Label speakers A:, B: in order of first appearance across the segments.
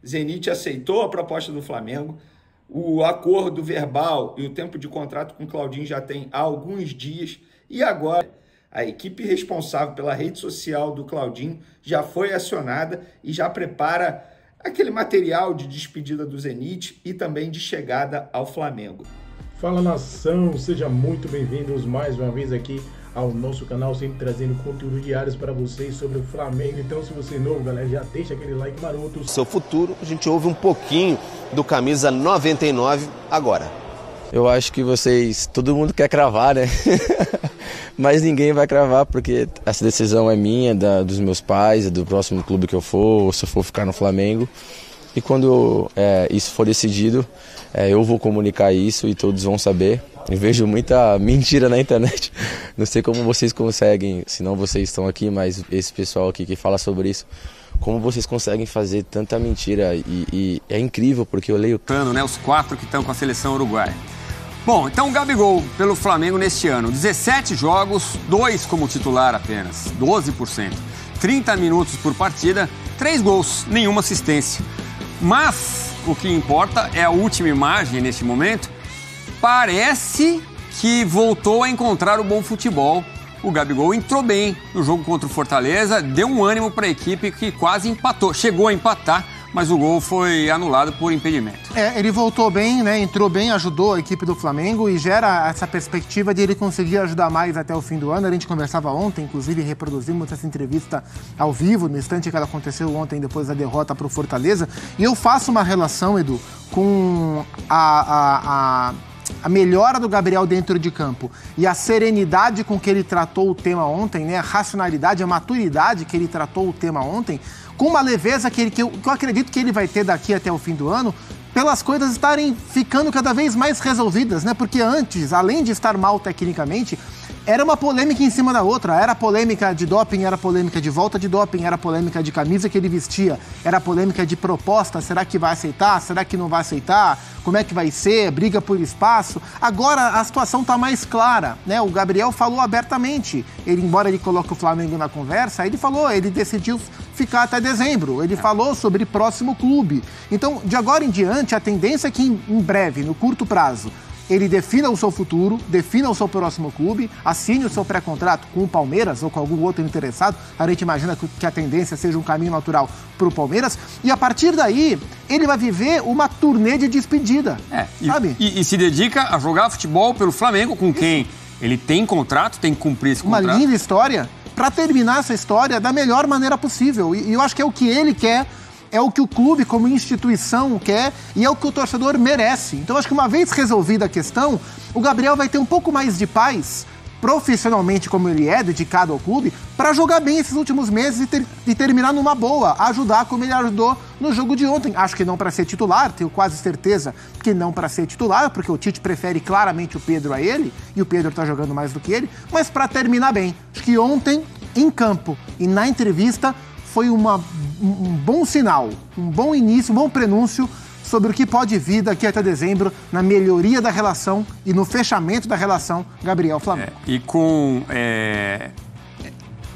A: Zenit aceitou a proposta do Flamengo. O acordo verbal e o tempo de contrato com o Claudinho já tem há alguns dias. E agora a equipe responsável pela rede social do Claudinho já foi acionada e já prepara aquele material de despedida do Zenit e também de chegada ao Flamengo.
B: Fala, nação, sejam muito bem-vindos mais uma vez aqui ao nosso canal, sempre trazendo conteúdo diários para vocês sobre o Flamengo. Então, se você é novo, galera, já deixa aquele like maroto.
C: Seu futuro, a gente ouve um pouquinho do camisa 99 agora.
D: Eu acho que todo mundo quer cravar, né? Mas ninguém vai cravar, porque essa decisão é minha, dos meus pais, do próximo clube que eu for, ou se eu for ficar no Flamengo. E quando isso for decidido, eu vou comunicar isso e todos vão saber. Eu vejo muita mentira na internet. Não sei como vocês conseguem, se não vocês estão aqui, mas esse pessoal aqui que fala sobre isso, como vocês conseguem fazer tanta mentira? E é incrível, porque eu leio...
E: Né, os 4 que estão com a seleção uruguaia. Bom, então o Gabigol pelo Flamengo neste ano. 17 jogos, 2 como titular apenas, 12%. 30 minutos por partida, 3 gols, nenhuma assistência. Mas o que importa é a última imagem neste momento. Parece que voltou a encontrar o bom futebol. O Gabigol entrou bem no jogo contra o Fortaleza, deu um ânimo para a equipe que quase empatou. Chegou a empatar, mas o gol foi anulado por impedimento.
F: Ele voltou bem, né? Entrou bem, ajudou a equipe do Flamengo e gera essa perspectiva de ele conseguir ajudar mais até o fim do ano. A gente conversava ontem, inclusive reproduzimos essa entrevista ao vivo, no instante que ela aconteceu ontem, depois da derrota para o Fortaleza. E eu faço uma relação, Edu, com a melhora do Gabriel dentro de campo e a serenidade com que ele tratou o tema ontem, né? A racionalidade, a maturidade que ele tratou o tema ontem, com uma leveza que eu acredito que ele vai ter daqui até o fim do ano, pelas coisas estarem ficando cada vez mais resolvidas, né? Porque antes, além de estar mal tecnicamente, era uma polêmica em cima da outra. Era polêmica de doping, era polêmica de volta de doping, era polêmica de camisa que ele vestia, era polêmica de proposta. Será que vai aceitar? Será que não vai aceitar? Como é que vai ser? Briga por espaço. Agora a situação está mais clara, né? O Gabriel falou abertamente. Embora ele coloque o Flamengo na conversa, ele decidiu ficar até dezembro. Ele falou sobre próximo clube. Então, de agora em diante, a tendência é que em breve, no curto prazo, ele defina o seu futuro, defina o seu próximo clube, assine o seu pré-contrato com o Palmeiras ou com algum outro interessado. A gente imagina que a tendência seja um caminho natural para o Palmeiras. E a partir daí, ele vai viver uma turnê de despedida, sabe?
E: E se dedica a jogar futebol pelo Flamengo, com quem ele tem contrato, tem que cumprir esse contrato.
F: Uma linda história, para terminar essa história da melhor maneira possível. E eu acho que é o que ele quer, é o que o clube como instituição quer e é o que o torcedor merece. Então acho que uma vez resolvida a questão, o Gabriel vai ter um pouco mais de paz, profissionalmente como ele é, dedicado ao clube, para jogar bem esses últimos meses e terminar numa boa, ajudar como ele ajudou no jogo de ontem. Acho que não para ser titular, tenho quase certeza que não para ser titular, porque o Tite prefere claramente o Pedro a ele, e o Pedro está jogando mais do que ele, mas para terminar bem. Acho que ontem, em campo e na entrevista, foi um bom sinal, um bom início, um bom prenúncio sobre o que pode vir daqui até dezembro na melhoria da relação e no fechamento da relação Gabriel-Flamengo.
E: E com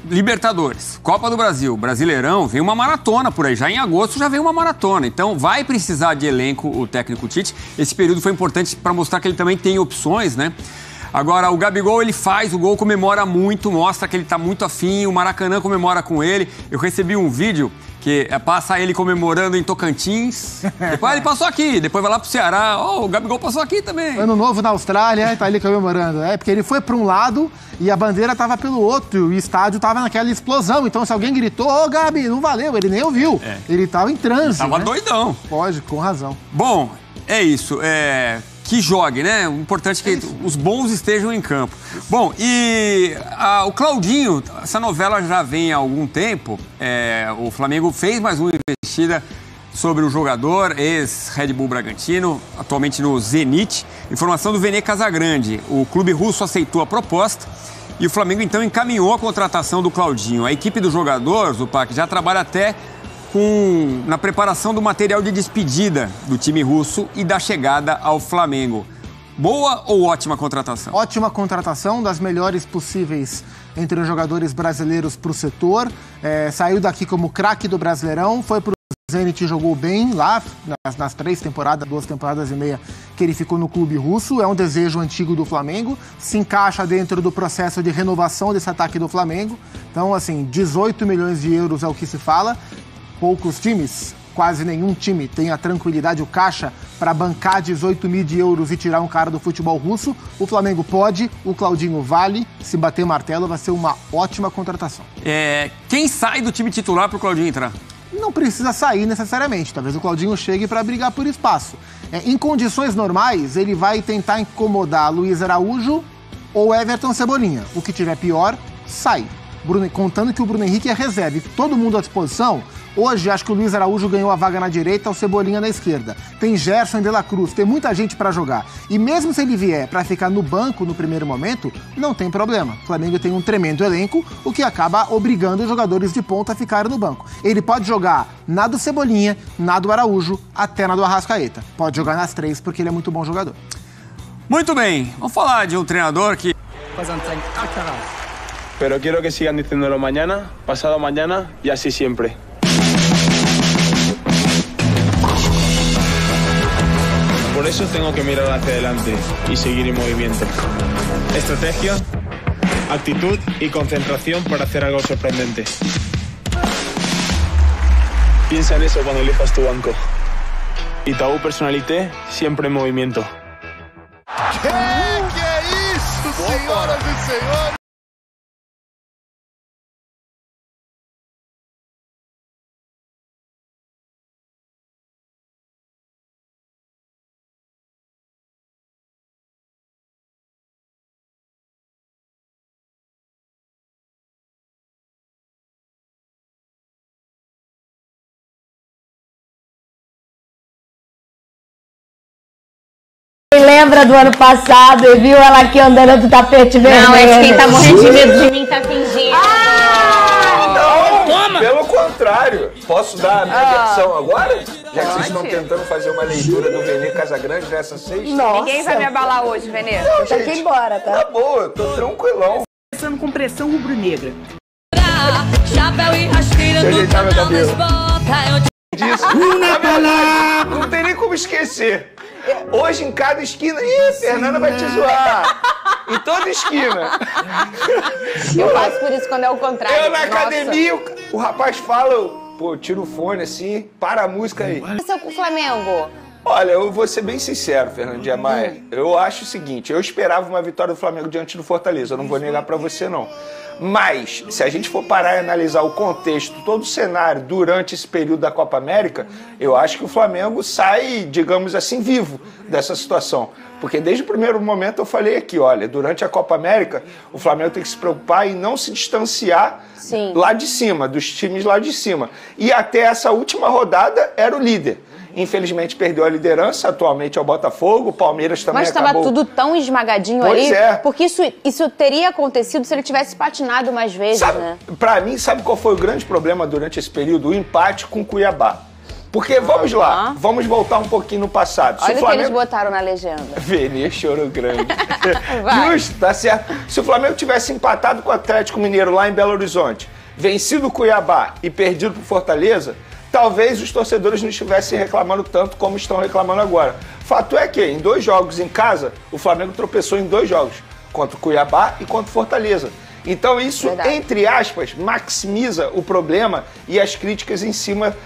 E: Libertadores, Copa do Brasil, Brasileirão, vem uma maratona por aí. Já em agosto já vem uma maratona. Então vai precisar de elenco o técnico Tite. Esse período foi importante para mostrar que ele também tem opções, né? Agora, o Gabigol, ele faz o gol, comemora muito, mostra que ele tá muito afim, o Maracanã comemora com ele. Eu recebi um vídeo que passa ele comemorando em Tocantins, depois ele passou aqui, depois vai lá pro Ceará, o Gabigol passou aqui também.
F: Ano Novo na Austrália, tá ali comemorando. Porque ele foi para um lado e a bandeira tava pelo outro, e o estádio tava naquela explosão. Então, se alguém gritou, Gabi, não valeu, ele nem ouviu. Ele tava em transe.
E: Tava doidão.
F: Pode, com razão.
E: Bom, é isso. Que jogue, né? O importante é que os bons estejam em campo. Bom, e o Claudinho, essa novela já vem há algum tempo. O Flamengo fez mais uma investida sobre o jogador, ex-Red Bull Bragantino, atualmente no Zenit. Informação do Vene Casagrande. O clube russo aceitou a proposta e o Flamengo então encaminhou a contratação do Claudinho. A equipe do jogador, Zupac, já trabalha até na preparação do material de despedida do time russo e da chegada ao Flamengo. Boa ou ótima contratação?
F: Ótima contratação, das melhores possíveis entre os jogadores brasileiros para o setor. Saiu daqui como craque do Brasileirão, foi para o Zenit jogou bem lá nas 3 temporadas, 2 temporadas e meia que ele ficou no clube russo. É um desejo antigo do Flamengo, se encaixa dentro do processo de renovação desse ataque do Flamengo. Então, assim, 18 milhões de euros é o que se fala. Poucos times, quase nenhum time tem a tranquilidade, o caixa, para bancar 18 mil de euros e tirar um cara do futebol russo. O Flamengo pode, o Claudinho vale. Se bater martelo, vai ser uma ótima contratação.
E: Quem sai do time titular para o Claudinho entrar?
F: Não precisa sair necessariamente. Talvez o Claudinho chegue para brigar por espaço. Em condições normais, ele vai tentar incomodar Luiz Araújo ou Everton Cebolinha. O que tiver pior, sai. Contando que o Bruno Henrique é reserva e todo mundo à disposição. Hoje, acho que o Luiz Araújo ganhou a vaga na direita, o Cebolinha na esquerda. Tem Gerson e De La Cruz, tem muita gente para jogar. E mesmo se ele vier para ficar no banco no primeiro momento, não tem problema. O Flamengo tem um tremendo elenco, o que acaba obrigando os jogadores de ponta a ficarem no banco. Ele pode jogar na do Cebolinha, na do Araújo, até na do Arrascaeta. Pode jogar nas 3 porque ele é muito bom jogador.
E: Muito bem, vamos falar de um treinador que...
G: Pero quiero que sigan diciéndolo mañana, pasado mañana y así siempre. Por eso tengo que mirar hacia adelante y seguir en movimiento. Estrategia, actitud y concentración para hacer algo sorprendente. Piensa en eso cuando elijas tu banco. Itaú Personalité, siempre en movimiento.
H: Que é isso, senhoras e senhores?
I: Lembra do ano passado e viu ela aqui andando do tapete vermelho?
J: Não, é que quem tá morrendo de medo de mim tá fingindo.
A: Não, toma! Pelo contrário. Posso dar a minha versão agora? Já que vocês estão tentando fazer uma leitura do Vene Casagrande nessa sexta.
J: Nossa. Ninguém vai me abalar hoje, Vene.
A: Não,
I: Tá aqui embora, tá?
A: Tá boa, eu tô tranquilão.
K: Começando com pressão rubro-negra.
A: Deixa eu ajeitar meu cabelo. Disso. Não tem nem como esquecer. Hoje em cada esquina, Fernanda vai te zoar. Em toda esquina.
J: Eu faço por isso quando é o contrário.
A: Eu na academia, o rapaz fala, pô, tira o fone assim, para a música aí.
J: Esse é o Flamengo.
A: Olha, eu vou ser bem sincero, Fernandinha Maia. Eu acho o seguinte, eu esperava uma vitória do Flamengo diante do Fortaleza, eu não vou negar pra você não. Mas, se a gente for parar e analisar o contexto, todo o cenário durante esse período da Copa América, eu acho que o Flamengo sai, digamos assim, vivo dessa situação. Porque desde o primeiro momento eu falei aqui, olha, durante a Copa América, o Flamengo tem que se preocupar em não se distanciar lá de cima, dos times lá de cima. E até essa última rodada era o líder. Infelizmente perdeu a liderança, atualmente é o Botafogo, o Palmeiras também acabou.
J: Mas estava tudo tão esmagadinho
A: ali,
J: porque isso teria acontecido se ele tivesse patinado mais vezes, né?
A: Pra mim, sabe qual foi o grande problema durante esse período? O empate com o Cuiabá. Porque, vamos lá, vamos voltar um pouquinho no passado.
J: Olha o que eles botaram na legenda.
A: Vene, choro grande. Justo, tá certo. Se o Flamengo tivesse empatado com o Atlético Mineiro lá em Belo Horizonte, vencido o Cuiabá e perdido pro Fortaleza, talvez os torcedores não estivessem reclamando tanto como estão reclamando agora. Fato é que, em 2 jogos em casa, o Flamengo tropeçou em 2 jogos, contra o Cuiabá e contra o Fortaleza. Então isso, entre aspas, maximiza o problema e as críticas em cima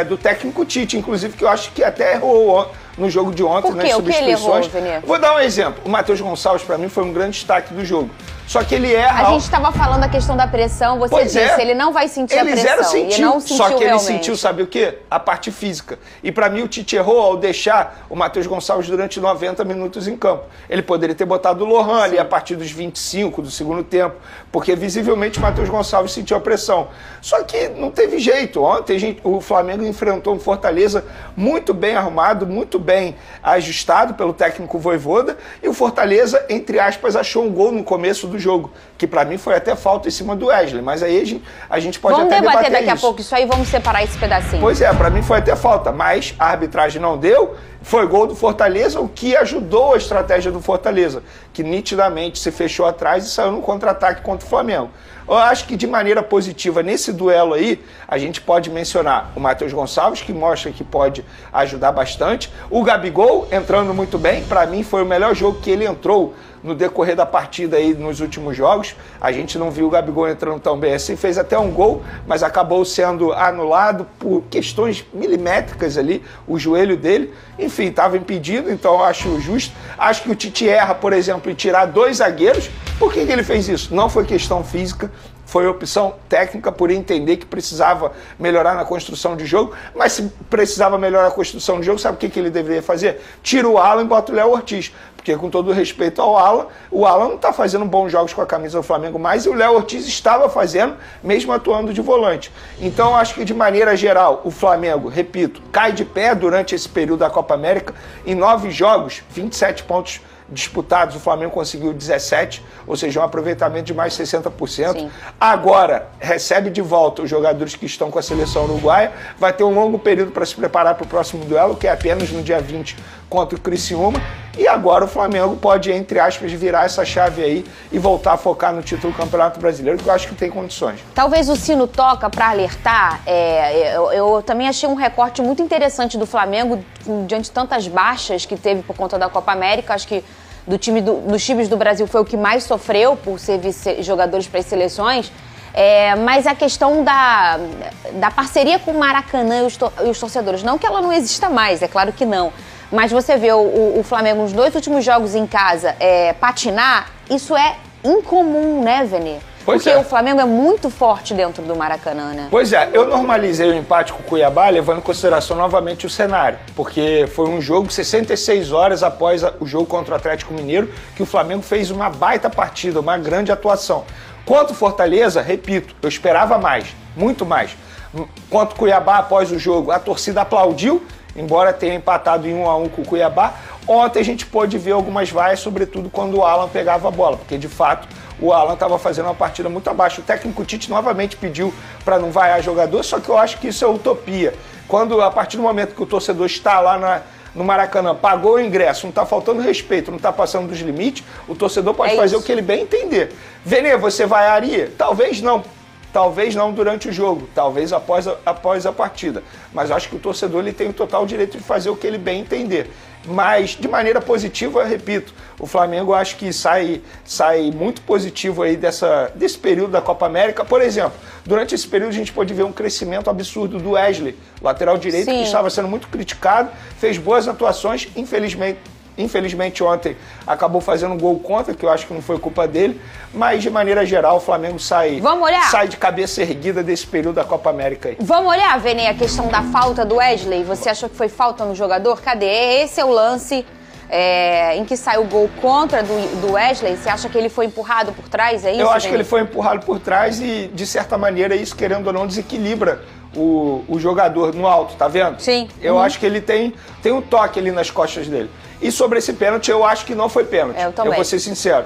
A: do técnico Tite, inclusive, que eu acho que até errou no jogo de ontem, nas substituições. Vou dar um exemplo. O Matheus Gonçalves, para mim, foi um grande destaque do jogo. Só que ele erra...
J: A gente estava falando da questão da pressão, você disse, ele não vai sentir a pressão.
A: Ele
J: não sentiu
A: só que ele
J: realmente.
A: sentiu, sabe o quê? A parte física. E para mim o Tite errou ao deixar o Matheus Gonçalves durante 90 minutos em campo. Ele poderia ter botado o Lohan ali a partir dos 25 do segundo tempo, porque visivelmente o Matheus Gonçalves sentiu a pressão. Só que não teve jeito. Ontem o Flamengo enfrentou um Fortaleza muito bem arrumado, muito bem bem ajustado pelo técnico Vojvoda, e o Fortaleza, entre aspas, achou um gol no começo do jogo, que para mim foi até falta em cima do Wesley, mas aí a gente pode até debater isso.
J: Vamos debater daqui a pouco isso aí, vamos separar esse pedacinho.
A: Pois é, para mim foi até falta, mas a arbitragem não deu, foi gol do Fortaleza, o que ajudou a estratégia do Fortaleza, que nitidamente se fechou atrás e saiu no contra-ataque contra o Flamengo. Eu acho que de maneira positiva nesse duelo aí, a gente pode mencionar o Matheus Gonçalves, que mostra que pode ajudar bastante. O Gabigol entrando muito bem, para mim foi o melhor jogo que ele entrou no decorrer da partida aí nos últimos jogos. A gente não viu o Gabigol entrando tão bem assim, fez até um gol, mas acabou sendo anulado por questões milimétricas ali, o joelho dele. Enfim, estava impedido, então eu acho justo. Acho que o Tite erra, por exemplo, em tirar 2 zagueiros. Por que ele fez isso? Não foi questão física, foi opção técnica por entender que precisava melhorar na construção de jogo, mas se precisava melhorar a construção de jogo, sabe o que ele deveria fazer? Tira o Alan e bota o Léo Ortiz, porque com todo respeito ao Alan, o Alan não está fazendo bons jogos com a camisa do Flamengo mais, e o Léo Ortiz estava fazendo, mesmo atuando de volante. Então acho que de maneira geral, o Flamengo, repito, cai de pé durante esse período da Copa América, em 9 jogos, 27 pontos disputados, o Flamengo conseguiu 17, ou seja, um aproveitamento de mais de 60%. Sim. Agora, recebe de volta os jogadores que estão com a seleção uruguaia, vai ter um longo período para se preparar para o próximo duelo, que é apenas no dia 20 contra o Criciúma, e agora o Flamengo pode, entre aspas, virar essa chave aí e voltar a focar no título do Campeonato Brasileiro, que eu acho que tem condições.
J: Talvez o sino toca para alertar. Eu também achei um recorte muito interessante do Flamengo, diante de tantas baixas que teve por conta da Copa América. Acho que dos times do Brasil foi o que mais sofreu por ser jogadores para as seleções. Mas a questão da parceria com o Maracanã e os torcedores, não que ela não exista mais, é claro que não, mas você vê o Flamengo nos 2 últimos jogos em casa patinar, isso é incomum, né, Vene? Porque o Flamengo é muito forte dentro do Maracanã, né?
A: Pois é, eu normalizei o empate com o Cuiabá, levando em consideração novamente o cenário, porque foi um jogo 66 horas após o jogo contra o Atlético Mineiro, que o Flamengo fez uma baita partida, uma grande atuação. Quanto Fortaleza, repito, eu esperava mais, muito mais. Quanto Cuiabá, após o jogo, a torcida aplaudiu, embora tenha empatado em 1-1 com o Cuiabá. Ontem a gente pôde ver algumas vaias, sobretudo quando o Alan pegava a bola, porque de fato o Alan estava fazendo uma partida muito abaixo. O técnico Tite novamente pediu para não vaiar jogador, só que eu acho que isso é utopia. Quando, a partir do momento que o torcedor está lá no Maracanã, pagou o ingresso, não está faltando respeito, não está passando dos limites, o torcedor pode fazer o que ele bem entender. Vene, você vaiaria? Talvez não. Talvez não durante o jogo, talvez após a partida. Mas eu acho que o torcedor ele tem o total direito de fazer o que ele bem entender. Mas, de maneira positiva, eu repito, o Flamengo acho que sai muito positivo aí desse período da Copa América. Por exemplo, durante esse período a gente pode ver um crescimento absurdo do Wesley, lateral direito, que estava sendo muito criticado, fez boas atuações, infelizmente ontem acabou fazendo um gol contra, que eu acho que não foi culpa dele, mas de maneira geral o Flamengo sai de cabeça erguida desse período da Copa América aí.
J: Vamos olhar, Vene, a questão da falta do Wesley. Você achou que foi falta no jogador? Cadê? Esse é o lance em que saiu o gol contra do Wesley. Você acha que ele foi empurrado por trás? É isso?
A: Eu acho que ele foi empurrado por trás e, de certa maneira, isso, querendo ou não, desequilibra o jogador no alto, tá vendo?
J: Sim.
A: Eu acho que ele tem um toque ali nas costas dele. E sobre esse pênalti, eu acho que não foi pênalti.
J: Eu também.
A: Eu vou ser sincero.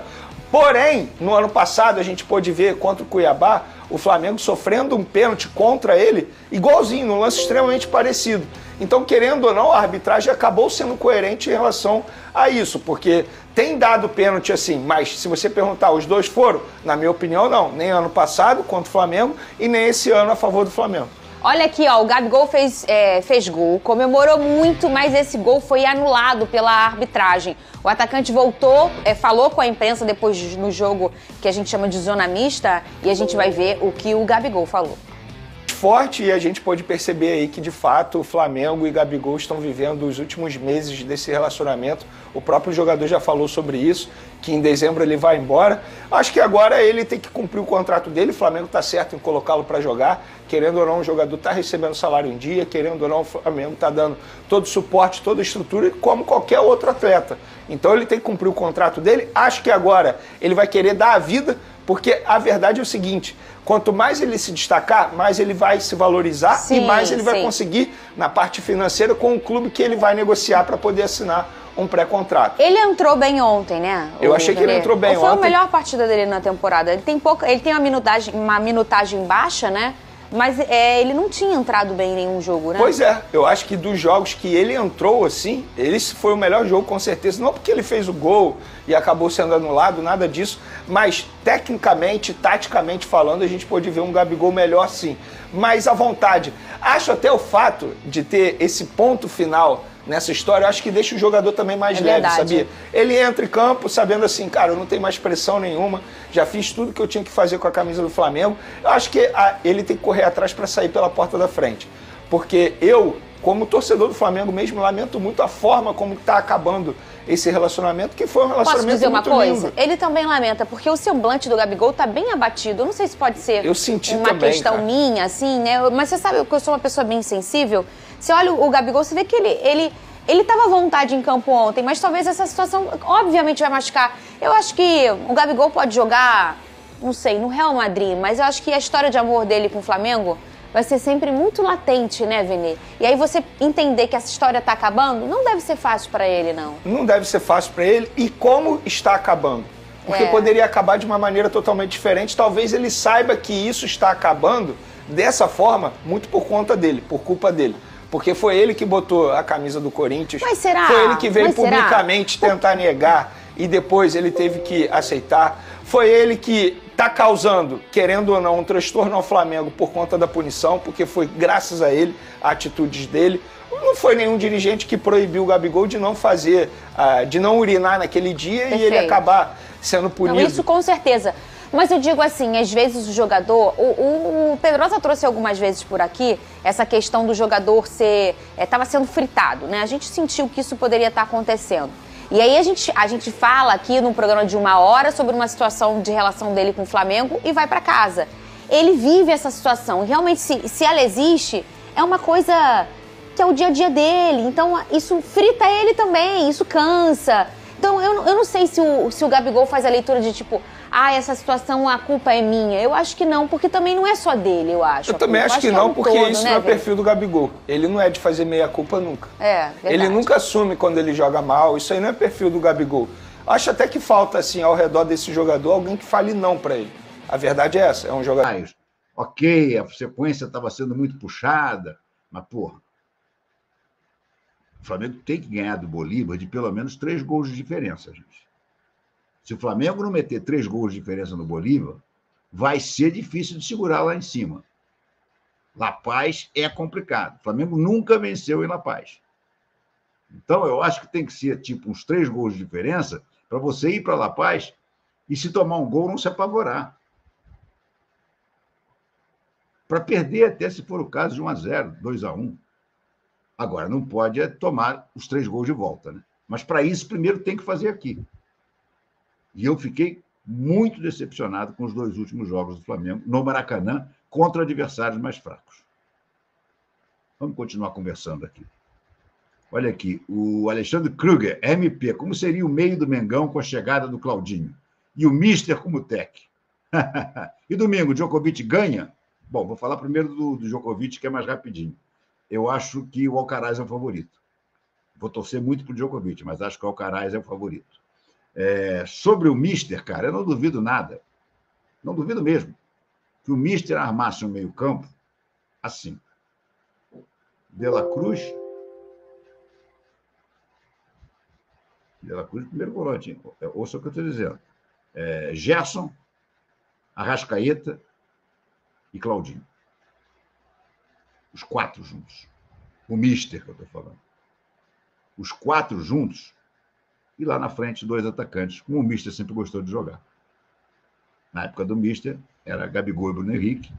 A: Porém, no ano passado, a gente pôde ver contra o Cuiabá, o Flamengo sofrendo um pênalti contra ele, igualzinho, num lance extremamente parecido. Então, querendo ou não, a arbitragem acabou sendo coerente em relação a isso, porque tem dado pênalti assim, mas se você perguntar, os dois foram? Na minha opinião, não. Nem ano passado contra o Flamengo e nem esse ano a favor do Flamengo.
J: Olha aqui, ó, o Gabigol fez gol, comemorou muito, mas esse gol foi anulado pela arbitragem. O atacante voltou, falou com a imprensa depois no jogo que a gente chama de zona mista, e a gente vai ver o que o Gabigol falou.
A: Forte, e a gente pode perceber aí que de fato o Flamengo e Gabigol estão vivendo os últimos meses desse relacionamento. O próprio jogador já falou sobre isso, que em dezembro ele vai embora. Acho que agora ele tem que cumprir o contrato dele, o Flamengo está certo em colocá-lo para jogar. Querendo ou não, o jogador está recebendo salário em dia, querendo ou não, o Flamengo está dando todo o suporte, toda a estrutura, como qualquer outro atleta. Então ele tem que cumprir o contrato dele. Acho que agora ele vai querer dar a vida Porque a verdade é o seguinte, quanto mais ele se destacar, mais ele vai se valorizar e mais ele vai conseguir na parte financeira com o clube que ele vai negociar para poder assinar um pré-contrato.
J: Ele entrou bem ontem, né?
A: Eu achei que ele entrou bem ontem.
J: Foi a melhor partida dele na temporada. Ele tem uma minutagem baixa, né? Mas ele não tinha entrado bem em nenhum jogo, né?
A: Pois é, eu acho que dos jogos que ele entrou assim, ele foi o melhor jogo com certeza. Não porque ele fez o gol e acabou sendo anulado, nada disso, mas tecnicamente, taticamente falando, a gente pôde ver um Gabigol melhor sim. Mas à vontade. Acho até o fato de ter esse ponto final nessa história, eu acho que deixa o jogador também mais leve, sabia? Ele entra em campo sabendo assim, cara, eu não tenho mais pressão nenhuma, já fiz tudo que eu tinha que fazer com a camisa do Flamengo. Eu acho que ele tem que correr atrás para sair pela porta da frente. Porque eu, como torcedor do Flamengo mesmo, lamento muito a forma como está acabando esse relacionamento, que foi um relacionamento muito lindo.
J: Posso dizer uma coisa? Ele também lamenta, porque o semblante do Gabigol tá bem abatido. Eu não sei se pode ser uma questão minha, assim, né? Mas você sabe que eu sou uma pessoa bem sensível. Você olha o Gabigol, você vê que ele tava à vontade em campo ontem, mas talvez essa situação, obviamente, vai machucar. Eu acho que o Gabigol pode jogar, não sei, no Real Madrid, mas eu acho que a história de amor dele com o Flamengo vai ser sempre muito latente, né, Vene? E aí você entender que essa história tá acabando, não deve ser fácil para ele, não.
A: Não deve ser fácil para ele. E como está acabando? Porque poderia acabar de uma maneira totalmente diferente. Talvez ele saiba que isso está acabando dessa forma, muito por conta dele, por culpa dele. Porque foi ele que botou a camisa do Corinthians.
J: Mas será?
A: Foi ele que veio publicamente tentar negar e depois ele teve que aceitar. Foi ele que está causando, querendo ou não, um transtorno ao Flamengo por conta da punição, porque foi graças a ele, a atitudes dele. Não foi nenhum dirigente que proibiu o Gabigol de não fazer, de não urinar naquele dia. Perfeito. E ele acabar sendo punido.
J: Não, isso com certeza. Mas eu digo assim, às vezes o jogador... O Pedrosa trouxe algumas vezes por aqui essa questão do jogador estava sendo fritado, né? A gente sentiu que isso poderia estar acontecendo. E aí a gente fala aqui num programa de 1 hora sobre uma situação de relação dele com o Flamengo e vai para casa. Ele vive essa situação. Realmente, se ela existe, é uma coisa que é o dia a dia dele. Então, isso frita ele também, isso cansa. Então, eu não sei se o Gabigol faz a leitura de tipo... essa situação, a culpa é minha. Eu acho que não, porque também não é só dele, eu acho.
A: Eu também acho que não, porque isso não é o perfil do Gabigol. Ele não é de fazer meia-culpa nunca.
J: Verdade.
A: Ele nunca assume quando ele joga mal. Isso aí não é perfil do Gabigol. Acho até que falta, assim, ao redor desse jogador, alguém que fale não pra ele. A verdade é essa, é um jogador...
L: Ok, a sequência estava sendo muito puxada, mas, porra, o Flamengo tem que ganhar do Bolívar de pelo menos 3 gols de diferença, gente. Se o Flamengo não meter 3 gols de diferença no Bolívar, vai ser difícil de segurar lá em cima. La Paz é complicado. O Flamengo nunca venceu em La Paz. Então, eu acho que tem que ser tipo uns 3 gols de diferença para você ir para La Paz e, se tomar um gol, não se apavorar. Para perder até, se for o caso, de 1-0, 2-1. Agora, não pode tomar os 3 gols de volta, né? Mas, para isso, primeiro tem que fazer aqui. E eu fiquei muito decepcionado com os 2 últimos jogos do Flamengo no Maracanã contra adversários mais fracos. Vamos continuar conversando aqui. Olha aqui, o Alexandre Kruger, MP, como seria o meio do Mengão com a chegada do Claudinho? E o Mister como tec? E domingo, o Djokovic ganha? Bom, vou falar primeiro do Djokovic, que é mais rapidinho. Eu acho que o Alcaraz é o favorito. Vou torcer muito para o Djokovic, mas acho que o Alcaraz é o favorito. Sobre o Mister, cara, eu não duvido nada. Não duvido mesmo. Que o Mister armasse um meio-campo assim. De La Cruz, primeiro volante. Ouça o que eu estou dizendo. Gerson, Arrascaeta e Claudinho. Os 4 juntos. O Mister que eu estou falando. Os 4 juntos. E lá na frente, 2 atacantes, como o Mister sempre gostou de jogar. Na época do Mister, era Gabigol e Bruno Henrique.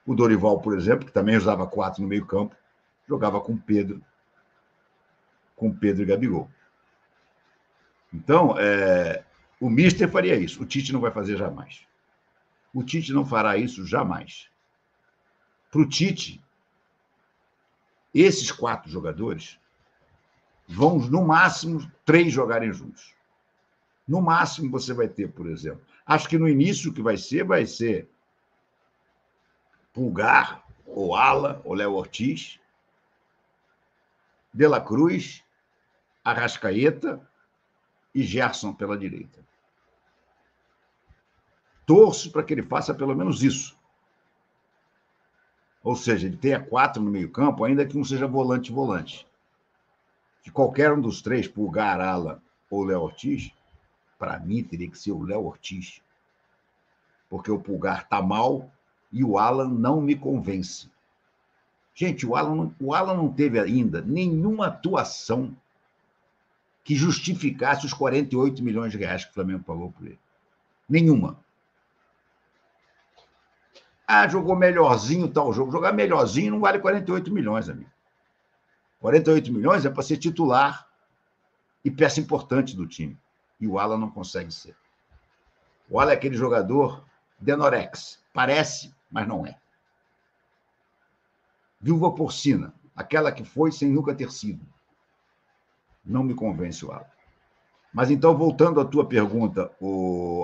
L: O Dorival, por exemplo, que também usava 4 no meio-campo, jogava com Pedro e Gabigol. Então, o Mister faria isso. O Tite não vai fazer jamais. O Tite não fará isso jamais. Para o Tite, esses 4 jogadores vão, no máximo, 3 jogarem juntos. No máximo, você vai ter, por exemplo, Acho que no início o que vai ser Pulgar, ou Ala, ou Léo Ortiz, De La Cruz, Arrascaeta e Gerson pela direita. Torço para que ele faça pelo menos isso. Ou seja, ele tenha 4 no meio-campo, ainda que não seja volante-volante. Que qualquer um dos 3, Pulgar, Ala ou Léo Ortiz, para mim teria que ser o Léo Ortiz. Porque o Pulgar está mal e o Alan não me convence. Gente, o Alan não teve ainda nenhuma atuação que justificasse os 48 milhões de reais que o Flamengo pagou por ele. Nenhuma. Jogou melhorzinho tal jogo. Jogar melhorzinho não vale 48 milhões, amigo. 48 milhões é para ser titular e peça importante do time. E o Alan não consegue ser. O Alan é aquele jogador Denorex. Parece, mas não é. Viúva porcina. Aquela que foi sem nunca ter sido. Não me convence o Alan. Mas então, voltando à tua pergunta,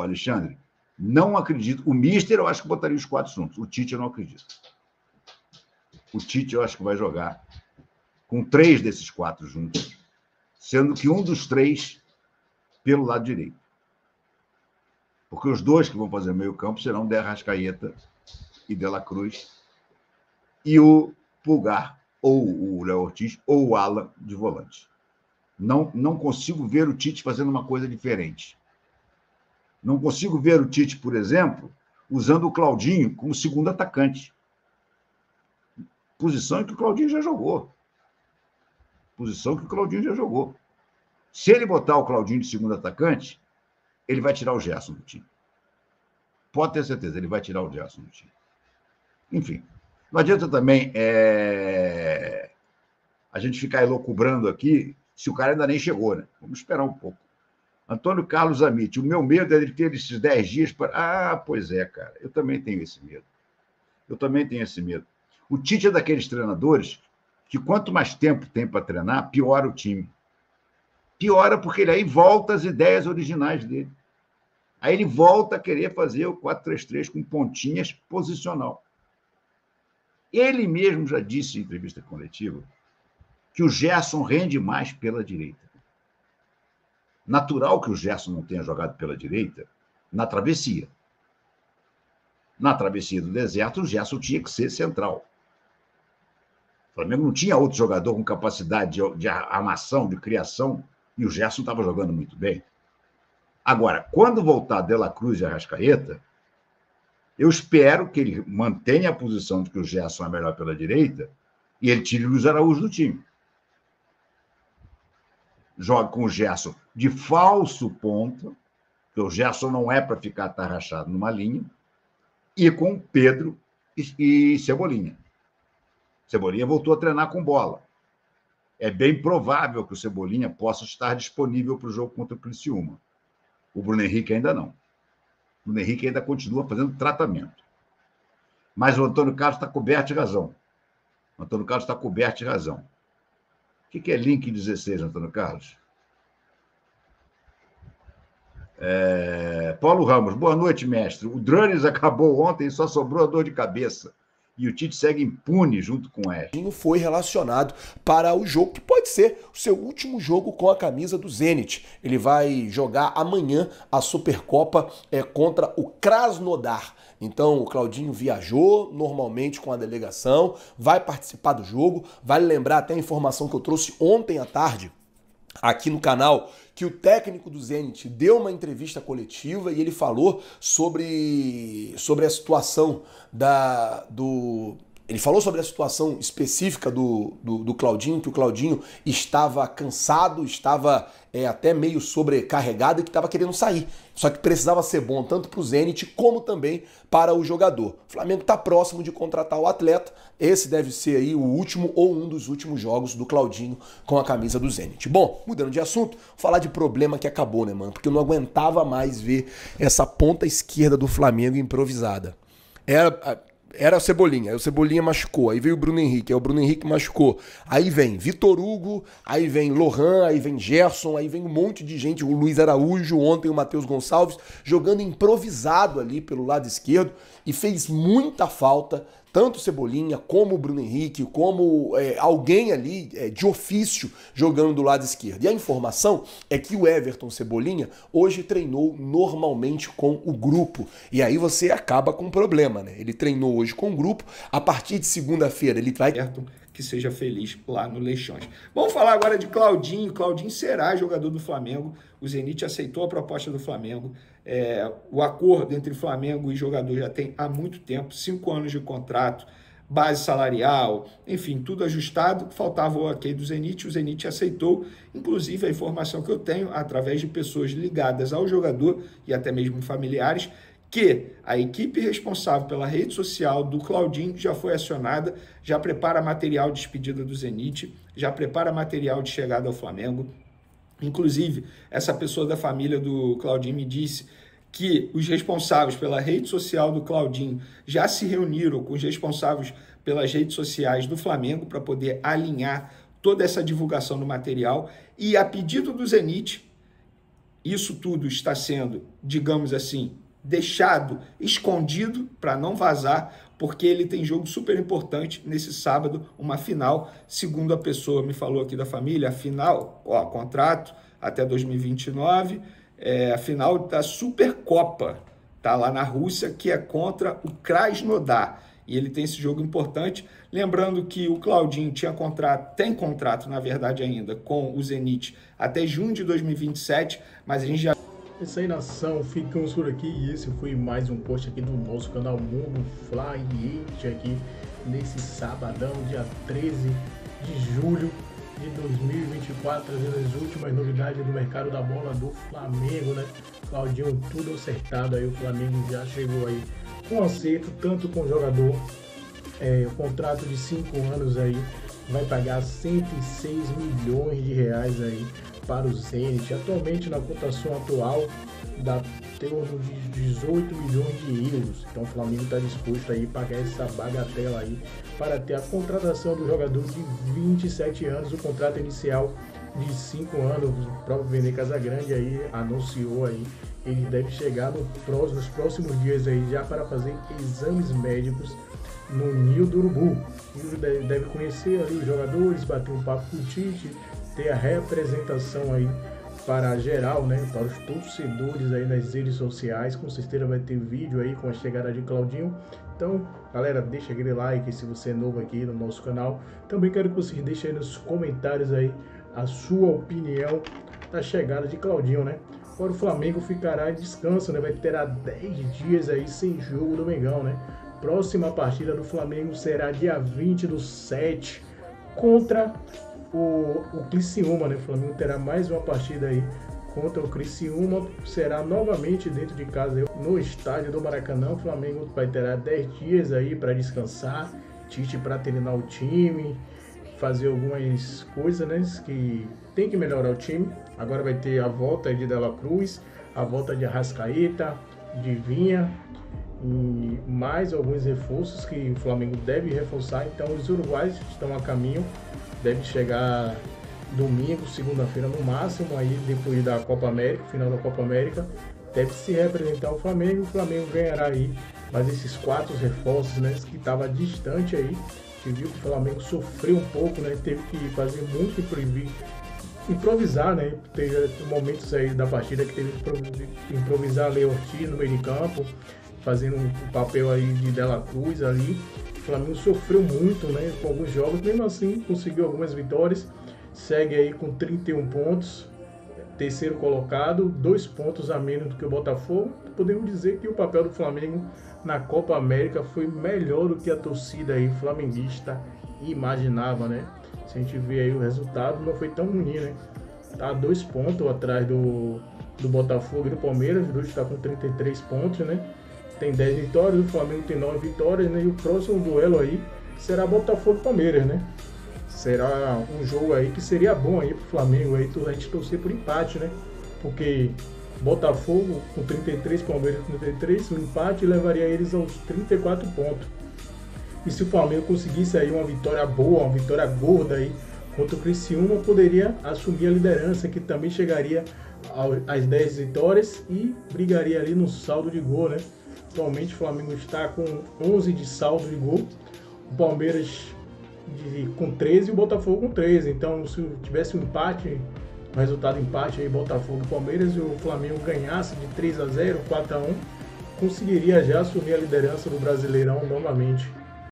L: Alexandre, não acredito. O Mister, eu acho que botaria os 4 juntos. O Tite, eu não acredito. O Tite, eu acho que vai jogar com 3 desses 4 juntos, sendo que um dos 3 pelo lado direito. Porque os 2 que vão fazer o meio-campo serão De Arrascaeta e De La Cruz, e o Pulgar, ou o Léo Ortiz, ou o Alan de volante. Não consigo ver o Tite fazendo uma coisa diferente. Não consigo ver o Tite, por exemplo, usando o Claudinho como segundo atacante. Posição em que o Claudinho já jogou. Se ele botar o Claudinho de segundo atacante, ele vai tirar o Gerson do time. Pode ter certeza, ele vai tirar o Gerson do time. Enfim, não adianta também a gente ficar elocubrando aqui se o cara ainda nem chegou, né? Vamos esperar um pouco. Antônio Carlos Amit, o meu medo é ele ter esses 10 dias para... Pois é, cara, eu também tenho esse medo. O Tite é daqueles treinadores que quanto mais tempo tem para treinar, piora o time. Piora porque ele aí volta às ideias originais dele. Aí ele volta a querer fazer o 4-3-3 com pontinhas posicional. Ele mesmo já disse em entrevista coletiva que o Gerson rende mais pela direita. Natural que o Gerson não tenha jogado pela direita na travessia. Na travessia do deserto, o Gerson tinha que ser central. O Flamengo não tinha outro jogador com capacidade de armação, de criação, e o Gerson estava jogando muito bem. Agora, quando voltar De La Cruz e Arrascaeta, eu espero que ele mantenha a posição de que o Gerson é melhor pela direita e ele tire o Luiz Araújo do time. Joga com o Gerson de falso ponta, porque o Gerson não é para ficar atarrachado numa linha, e com Pedro e Cebolinha. Cebolinha voltou a treinar com bola. É bem provável que o Cebolinha possa estar disponível para o jogo contra o Criciúma. O Bruno Henrique ainda não. O Bruno Henrique ainda continua fazendo tratamento. Mas o Antônio Carlos está coberto de razão. O que é link 16, Antônio Carlos? Paulo Ramos, boa noite, mestre. O Dranes acabou ontem e só sobrou a dor de cabeça. E o Tite segue impune junto com o R.
M: Foi relacionado para o jogo que pode ser o seu último jogo com a camisa do Zenit. Ele vai jogar amanhã a Supercopa contra o Krasnodar. Então o Claudinho viajou normalmente com a delegação, vai participar do jogo. Vale lembrar até a informação que eu trouxe ontem à tarde aqui no canal, que o técnico do Zenit deu uma entrevista coletiva e ele falou sobre a situação ele falou sobre a situação específica do Claudinho, que o Claudinho estava cansado, estava até meio sobrecarregado e que estava querendo sair. Só que precisava ser bom tanto para o Zenit como também para o jogador. O Flamengo está próximo de contratar o atleta. Esse deve ser aí o último ou um dos últimos jogos do Claudinho com a camisa do Zenit. Bom, mudando de assunto, vou falar de problema que acabou, né, mano? Porque eu não aguentava mais ver essa ponta esquerda do Flamengo improvisada. era o Cebolinha, aí o Cebolinha machucou, aí veio o Bruno Henrique, aí o Bruno Henrique machucou, aí vem Vitor Hugo, aí vem Lohan, aí vem Gerson, aí vem um monte de gente, o Luiz Araújo, ontem o Matheus Gonçalves, jogando improvisado ali pelo lado esquerdo, e fez muita falta, tanto o Cebolinha, como o Bruno Henrique, como alguém ali de ofício jogando do lado esquerdo. E a informação é que o Everton Cebolinha hoje treinou normalmente com o grupo. E aí você acaba com um problema, né? Ele treinou hoje com o grupo, a partir de segunda-feira ele vai...
A: Que seja feliz lá no Leixões. Vamos falar agora de Claudinho. Claudinho será jogador do Flamengo. O Zenit aceitou a proposta do Flamengo. O acordo entre Flamengo e jogador já tem há muito tempo, 5 anos de contrato, base salarial, enfim, tudo ajustado. Faltava o ok do Zenit, o Zenit aceitou. Inclusive, a informação que eu tenho, através de pessoas ligadas ao jogador e até mesmo familiares, que a equipe responsável pela rede social do Claudinho já foi acionada, já prepara material de despedida do Zenit, já prepara material de chegada ao Flamengo. Inclusive, essa pessoa da família do Claudinho me disse que os responsáveis pela rede social do Claudinho já se reuniram com os responsáveis pelas redes sociais do Flamengo para poder alinhar toda essa divulgação do material. E a pedido do Zenit, isso tudo está sendo, digamos assim, deixado escondido para não vazar, porque ele tem jogo super importante nesse sábado, uma final, segundo a pessoa me falou aqui da família, a final, contrato até 2029, a final da Supercopa, tá lá na Rússia, que é contra o Krasnodar, e ele tem esse jogo importante. Lembrando que o Claudinho tem contrato, na verdade ainda, com o Zenit até junho de 2027, mas a gente já...
B: É isso aí, nação, ficamos por aqui e esse foi mais um post aqui do nosso canal Mundo Fly aqui nesse sabadão, dia 13 de julho de 2024, trazendo as últimas novidades do mercado da bola do Flamengo, né? Claudinho, tudo acertado aí, o Flamengo já chegou aí com acerto, tanto com o jogador, o contrato de 5 anos aí, vai pagar 106 milhões de reais aí para o Zenit. Atualmente, na cotação atual, dá em torno de 18 milhões de euros. Então o Flamengo está disposto aí a pagar essa bagatela aí para ter a contratação do jogador de 27 anos, o contrato inicial de 5 anos. O próprio Vene Casagrande aí anunciou aí, ele deve chegar nos próximos dias aí já para fazer exames médicos no Ninho do Urubu. Ele deve conhecer ali os jogadores, bater um papo com o Tite, ter a representação aí para geral, né, para os torcedores aí nas redes sociais. Com certeza vai ter vídeo aí com a chegada de Claudinho. Então, galera, deixa aquele like se você é novo aqui no nosso canal. Também quero que vocês deixem aí nos comentários aí a sua opinião da chegada de Claudinho, né? Agora o Flamengo ficará em descanso, né? Vai ter 10 dias aí sem jogo do Mengão, né? Próxima partida do Flamengo será dia 20/7 contra o Criciúma, né? O Flamengo terá mais uma partida aí contra o Criciúma, será novamente dentro de casa no estádio do Maracanã. O Flamengo vai ter 10 dias aí para descansar, Tite para treinar o time, fazer algumas coisas, né, que tem que melhorar o time. Agora vai ter a volta de Dela Cruz, a volta de Arrascaeta, de Vinha e mais alguns reforços que o Flamengo deve reforçar. Então os uruguaios estão a caminho, deve chegar domingo, segunda-feira no máximo, aí depois da Copa América, final da Copa América, deve se representar o Flamengo ganhará aí, mas esses 4 reforços, né, que estava distante aí, que viu que o Flamengo sofreu um pouco, né, teve que fazer muito improvisar, né, teve momentos aí da partida que teve que improvisar Léo Ortiz no meio de campo, fazendo um papel aí de Dela Cruz ali. O Flamengo sofreu muito, né, com alguns jogos, mesmo assim conseguiu algumas vitórias, segue aí com 31 pontos, terceiro colocado, 2 pontos a menos do que o Botafogo. Podemos dizer que o papel do Flamengo na Copa América foi melhor do que a torcida aí flamenguista imaginava, né? Se a gente vê aí o resultado, não foi tão ruim, né? Tá 2 pontos atrás do Botafogo e do Palmeiras, o dois está com 33 pontos, né? Tem 10 vitórias, o Flamengo tem 9 vitórias, né? E o próximo duelo aí será Botafogo e Palmeiras, né? Será um jogo aí que seria bom aí pro Flamengo aí, a gente torcer por empate, né? Porque Botafogo com 33, Palmeiras com 33, o empate levaria eles aos 34 pontos. E se o Flamengo conseguisse aí uma vitória boa, uma vitória gorda aí contra o Criciúma, poderia assumir a liderança, que também chegaria às 10 vitórias e brigaria ali no saldo de gol, né? Atualmente o Flamengo está com 11 de saldo de gol, o Palmeiras com 13 e o Botafogo com 13. Então, se tivesse um empate, um resultado empate aí, Botafogo e Palmeiras, e o Flamengo ganhasse de 3-0, 4-1, conseguiria já assumir a liderança do Brasileirão novamente.